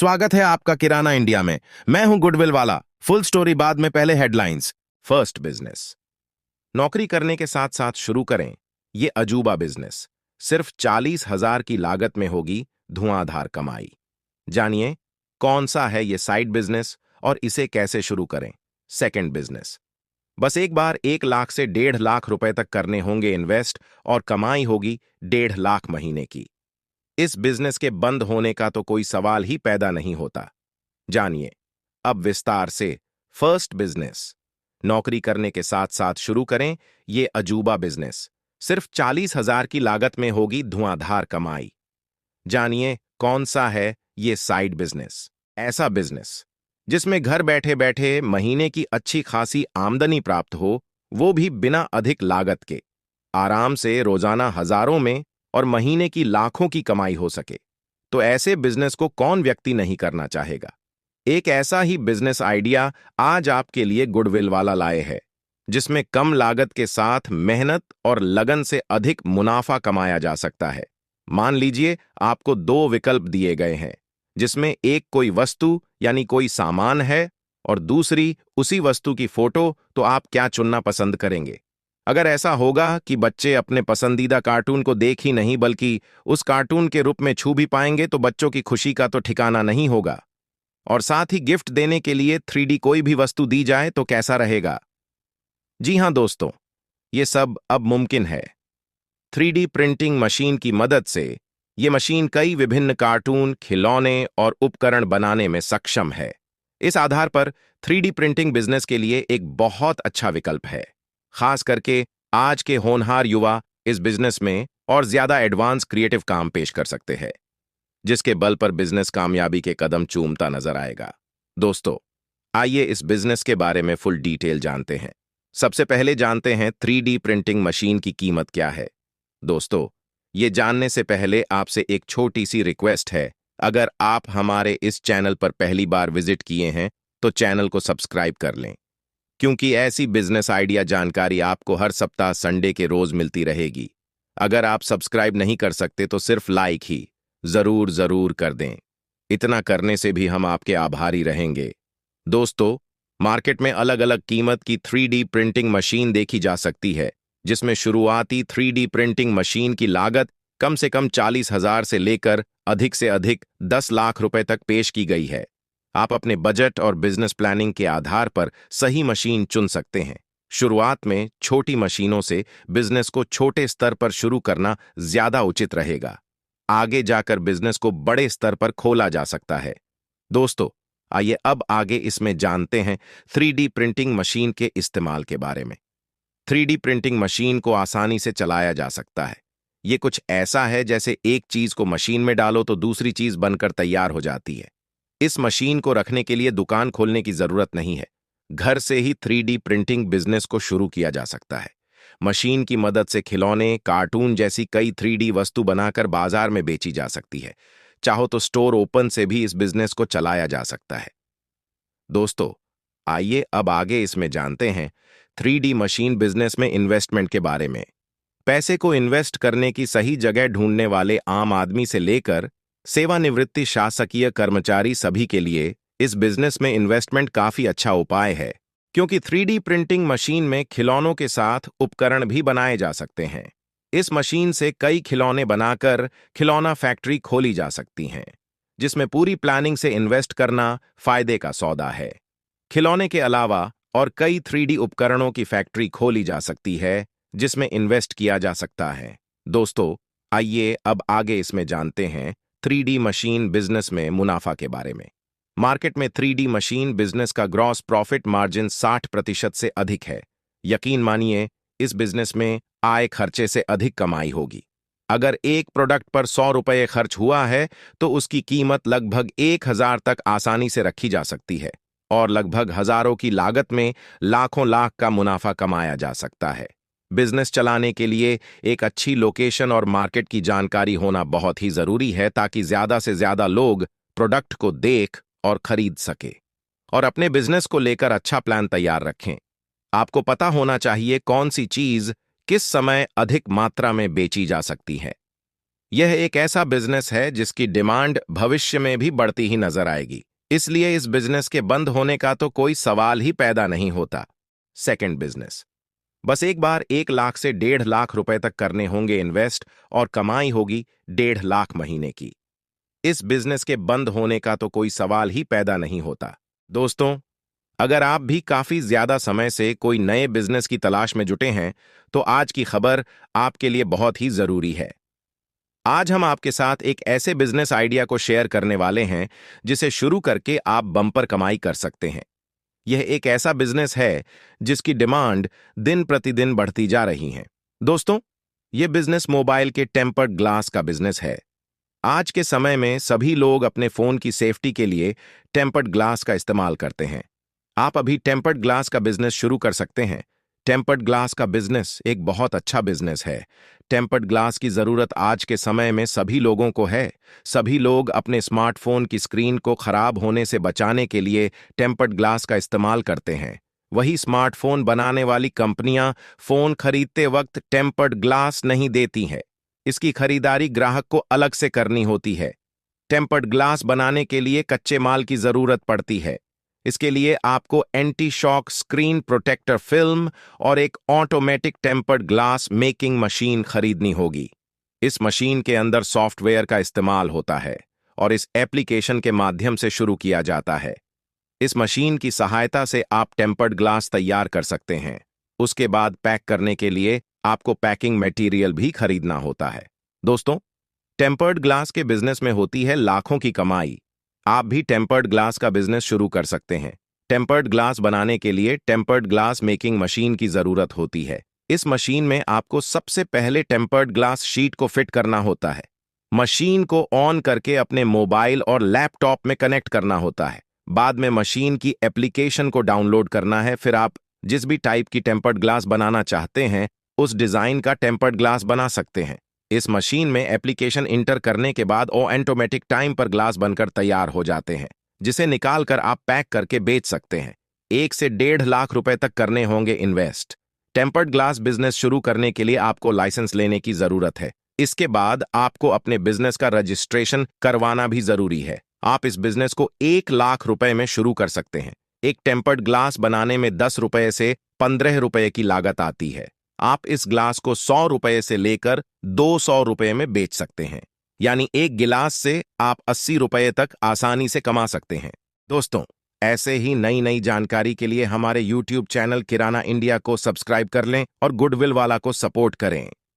स्वागत है आपका किराना इंडिया में। मैं हूं गुडविल वाला। फुल स्टोरी बाद में, पहले हेडलाइंस। First business. नौकरी करने के साथ साथ शुरू करें ये अजूबा बिजनेस। सिर्फ 40,000 की लागत में होगी धुआंधार कमाई। जानिए कौन सा है ये साइड बिजनेस और इसे कैसे शुरू करें। Second business. बस एक बार 1 लाख से 1.5 लाख रुपए तक करने होंगे इन्वेस्ट और कमाई होगी 1.5 लाख महीने की। इस बिजनेस के बंद होने का तो कोई सवाल ही पैदा नहीं होता। जानिए अब विस्तार से। First business. नौकरी करने के साथ साथ शुरू करें ये अजूबा बिजनेस। सिर्फ 40,000 की लागत में होगी धुआंधार कमाई। जानिए कौन सा है ये साइड बिजनेस। ऐसा बिजनेस जिसमें घर बैठे बैठे महीने की अच्छी खासी आमदनी प्राप्त हो, वो भी बिना अधिक लागत के। आराम से रोजाना हजारों में और महीने की लाखों की कमाई हो सके। तो ऐसे बिजनेस को कौन व्यक्ति नहीं करना चाहेगा। एक ऐसा ही बिजनेस आइडिया आज आपके लिए गुडविल वाला लाए है, जिसमें कम लागत के साथ मेहनत और लगन से अधिक मुनाफा कमाया जा सकता है। मान लीजिए आपको 2 विकल्प दिए गए हैं, जिसमें एक कोई वस्तु यानी कोई सामान है और दूसरी उसी वस्तु की फोटो। तो आप क्या चुनना पसंद करेंगे? अगर ऐसा होगा कि बच्चे अपने पसंदीदा कार्टून को देख ही नहीं बल्कि उस कार्टून के रूप में छू भी पाएंगे, तो बच्चों की खुशी का तो ठिकाना नहीं होगा। और साथ ही गिफ्ट देने के लिए 3D कोई भी वस्तु दी जाए तो कैसा रहेगा? जी हां दोस्तों, ये सब अब मुमकिन है। 3D प्रिंटिंग मशीन की मदद से ये मशीन कई विभिन्न कार्टून, खिलौने और उपकरण बनाने में सक्षम है। इस आधार पर 3D प्रिंटिंग बिजनेस के लिए एक बहुत अच्छा विकल्प है। खास करके आज के होनहार युवा इस बिजनेस में और ज्यादा एडवांस क्रिएटिव काम पेश कर सकते हैं, जिसके बल पर बिजनेस कामयाबी के कदम चूमता नजर आएगा। दोस्तों, आइए इस बिजनेस के बारे में फुल डिटेल जानते हैं। सबसे पहले जानते हैं 3D प्रिंटिंग मशीन की कीमत क्या है। दोस्तों, ये जानने से पहले आपसे एक छोटी सी रिक्वेस्ट है। अगर आप हमारे इस चैनल पर पहली बार विजिट किए हैं तो चैनल को सब्सक्राइब कर लें, क्योंकि ऐसी बिजनेस आइडिया जानकारी आपको हर सप्ताह संडे के रोज मिलती रहेगी। अगर आप सब्सक्राइब नहीं कर सकते तो सिर्फ लाइक ही जरूर जरूर कर दें। इतना करने से भी हम आपके आभारी रहेंगे। दोस्तों, मार्केट में अलग अलग कीमत की 3D प्रिंटिंग मशीन देखी जा सकती है, जिसमें शुरुआती 3D प्रिंटिंग मशीन की लागत कम से कम 40,000 से लेकर अधिक से अधिक 10 लाख रुपए तक पेश की गई है। आप अपने बजट और बिजनेस प्लानिंग के आधार पर सही मशीन चुन सकते हैं। शुरुआत में छोटी मशीनों से बिजनेस को छोटे स्तर पर शुरू करना ज्यादा उचित रहेगा। आगे जाकर बिजनेस को बड़े स्तर पर खोला जा सकता है। दोस्तों, आइए अब आगे इसमें जानते हैं 3D प्रिंटिंग मशीन के इस्तेमाल के बारे में। 3D प्रिंटिंग मशीन को आसानी से चलाया जा सकता है। ये कुछ ऐसा है जैसे एक चीज को मशीन में डालो तो दूसरी चीज बनकर तैयार हो जाती है। इस मशीन को रखने के लिए दुकान खोलने की जरूरत नहीं है। घर से ही 3D प्रिंटिंग बिजनेस को शुरू किया जा सकता है। मशीन की मदद से खिलौने, कार्टून जैसी कई 3D वस्तु बनाकर बाजार में बेची जा सकती है। चाहो तो स्टोर ओपन से भी इस बिजनेस को चलाया जा सकता है। दोस्तों, आइए अब आगे इसमें जानते हैं 3D मशीन बिजनेस में इन्वेस्टमेंट के बारे में। पैसे को इन्वेस्ट करने की सही जगह ढूंढने वाले आम आदमी से लेकर सेवानिवृत्ति शासकीय कर्मचारी सभी के लिए इस बिजनेस में इन्वेस्टमेंट काफी अच्छा उपाय है, क्योंकि 3D प्रिंटिंग मशीन में खिलौनों के साथ उपकरण भी बनाए जा सकते हैं। इस मशीन से कई खिलौने बनाकर खिलौना फैक्ट्री खोली जा सकती हैं, जिसमें पूरी प्लानिंग से इन्वेस्ट करना फायदे का सौदा है। खिलौने के अलावा और कई 3D उपकरणों की फैक्ट्री खोली जा सकती है, जिसमें इन्वेस्ट किया जा सकता है। दोस्तों, आइए अब आगे इसमें जानते हैं 3D मशीन बिजनेस में मुनाफा के बारे में। मार्केट में 3D मशीन बिजनेस का ग्रॉस प्रॉफिट मार्जिन 60% से अधिक है। यकीन मानिए, इस बिजनेस में आय खर्चे से अधिक कमाई होगी। अगर एक प्रोडक्ट पर 100 रुपये खर्च हुआ है तो उसकी कीमत लगभग 1,000 तक आसानी से रखी जा सकती है और लगभग हजारों की लागत में लाखों लाख का मुनाफा कमाया जा सकता है। बिजनेस चलाने के लिए एक अच्छी लोकेशन और मार्केट की जानकारी होना बहुत ही जरूरी है, ताकि ज्यादा से ज्यादा लोग प्रोडक्ट को देख और खरीद सके और अपने बिजनेस को लेकर अच्छा प्लान तैयार रखें। आपको पता होना चाहिए कौन सी चीज किस समय अधिक मात्रा में बेची जा सकती है। यह एक ऐसा बिजनेस है जिसकी डिमांड भविष्य में भी बढ़ती ही नजर आएगी, इसलिए इस बिजनेस के बंद होने का तो कोई सवाल ही पैदा नहीं होता। Second business. बस एक बार 1 लाख से 1.5 लाख रुपए तक करने होंगे इन्वेस्ट और कमाई होगी 1.5 लाख महीने की। इस बिजनेस के बंद होने का तो कोई सवाल ही पैदा नहीं होता। दोस्तों, अगर आप भी काफी ज्यादा समय से कोई नए बिजनेस की तलाश में जुटे हैं, तो आज की खबर आपके लिए बहुत ही जरूरी है। आज हम आपके साथ एक ऐसे बिजनेस आइडिया को शेयर करने वाले हैं जिसे शुरू करके आप बम्पर कमाई कर सकते हैं। यह एक ऐसा बिजनेस है जिसकी डिमांड दिन प्रतिदिन बढ़ती जा रही है। दोस्तों, यह बिजनेस मोबाइल के टेम्पर्ड ग्लास का बिजनेस है। आज के समय में सभी लोग अपने फोन की सेफ्टी के लिए टेम्पर्ड ग्लास का इस्तेमाल करते हैं। आप अभी टेम्पर्ड ग्लास का बिजनेस शुरू कर सकते हैं। टेम्पर्ड ग्लास का बिजनेस एक बहुत अच्छा बिजनेस है। टेम्पर्ड ग्लास की जरूरत आज के समय में सभी लोगों को है। सभी लोग अपने स्मार्टफोन की स्क्रीन को खराब होने से बचाने के लिए टेम्पर्ड ग्लास का इस्तेमाल करते हैं। वही स्मार्टफोन बनाने वाली कंपनियां फोन खरीदते वक्त टेम्पर्ड ग्लास नहीं देती हैं। इसकी खरीदारी ग्राहक को अलग से करनी होती है। टेम्पर्ड ग्लास बनाने के लिए कच्चे माल की जरूरत पड़ती है। इसके लिए आपको anti shock screen protector film और एक automatic tempered glass making machine खरीदनी होगी। इस मशीन के अंदर सॉफ्टवेयर का इस्तेमाल होता है और इस एप्लीकेशन के माध्यम से शुरू किया जाता है। इस मशीन की सहायता से आप टेम्पर्ड ग्लास तैयार कर सकते हैं। उसके बाद पैक करने के लिए आपको पैकिंग मटेरियल भी खरीदना होता है। दोस्तों, टेम्पर्ड ग्लास के बिजनेस में होती है लाखों की कमाई। आप भी टेम्पर्ड ग्लास का बिजनेस शुरू कर सकते हैं। टेम्पर्ड ग्लास बनाने के लिए टेम्पर्ड ग्लास मेकिंग मशीन की जरूरत होती है। इस मशीन में आपको सबसे पहले टेम्पर्ड ग्लास शीट को फिट करना होता है। मशीन को ऑन करके अपने मोबाइल और लैपटॉप में कनेक्ट करना होता है। बाद में मशीन की एप्लीकेशन को डाउनलोड करना है। फिर आप जिस भी टाइप की टेम्पर्ड ग्लास बनाना चाहते हैं, उस डिजाइन का टेम्पर्ड ग्लास बना सकते हैं। इस मशीन में एप्लीकेशन इंटर करने के बाद ऑटोमेटिक टाइम पर ग्लास बनकर तैयार हो जाते हैं, जिसे निकालकर आप पैक करके बेच सकते हैं। 1 से 1.5 लाख रुपए तक करने होंगे इन्वेस्ट। टेम्पर्ड ग्लास बिजनेस शुरू करने के लिए आपको लाइसेंस लेने की जरूरत है। इसके बाद आपको अपने बिजनेस का रजिस्ट्रेशन करवाना भी जरूरी है। आप इस बिजनेस को 1 लाख रुपए में शुरू कर सकते हैं। एक टेम्पर्ड ग्लास बनाने में 10 रुपए से 15 रुपए की लागत आती है। आप इस ग्लास को 100 रुपए से लेकर 200 रुपए में बेच सकते हैं। यानी एक गिलास से आप 80 रुपए तक आसानी से कमा सकते हैं। दोस्तों, ऐसे ही नई नई जानकारी के लिए हमारे YouTube चैनल किराना इंडिया को सब्सक्राइब कर लें और गुडविल वाला को सपोर्ट करें।